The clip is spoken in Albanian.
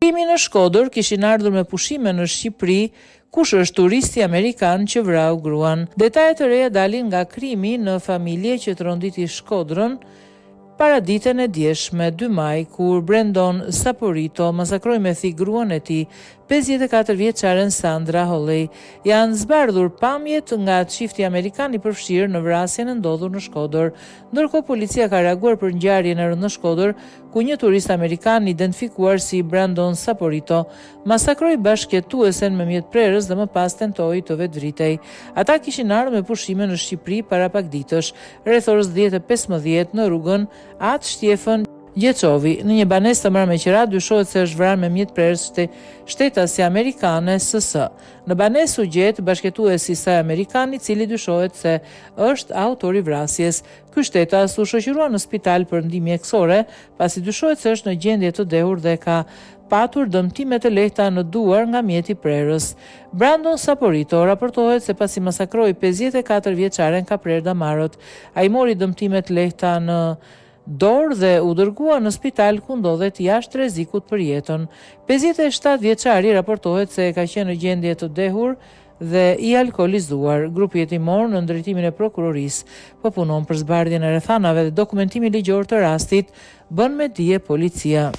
Krimi në Shkodër kishin ardhur me pushime në Shqipëri, kush është turisti amerikan që vrau gruan. Detajet të reja dalin nga krimi në familje që tronditi Shkodrën para ditën e djeshme 2 maj, kur Brandon Saporito masakroi me thik gruan e tij, 54 vjeçaren Sandra Holley. Janë zbardhur pamjet nga çifti amerikan i përfshirë në vrasjen e ndodhur në Shkodër. Ndërkohë policia ka reaguar për ngjarjen e rëndë në Shkodër, ku një turist amerikan identifikuar si Brandon Saporito masakroi bashkëjetuesen me mjetprerës dhe më pas tentoi të vetvritej. Ata kishin ardhur me pushime në Shqipëri para pak ditësh, rreth orës 10:15 në rrugën Atë Shtjefën Gjeçovi. Në një banesë të marrë me qira, dyshohet se është vrarë me mjetprerës shtetasi amerikane SS. Në banesë u gjet bashkëtuesi i saj amerikan, i cili dyshohet se është autori i vrasjes. Ky shtetas u shoqërua në spital për ndihmë mjekësore, pasi dyshohet se është në gjendje të dehur dhe ka patur dëmtime të lehta në duar nga mjeti prerës. Brandon Saporito raportohet se pasi masakroi 54 vjeçaren ka prerë damarët. Ai mori dëmtime të lehta në dorë dhe u dërgua në spital ku ndodhet jashtë rrezikut për jetën. 57 vjeçari raportohet se ka qenë në gjendje të dehur dhe i alkolizuar. Grupi jetimor në drejtimin e prokurorisë po punon për zbardhjen e rrethanave dhe dokumentimin ligjor të rastit, bën me dije policia.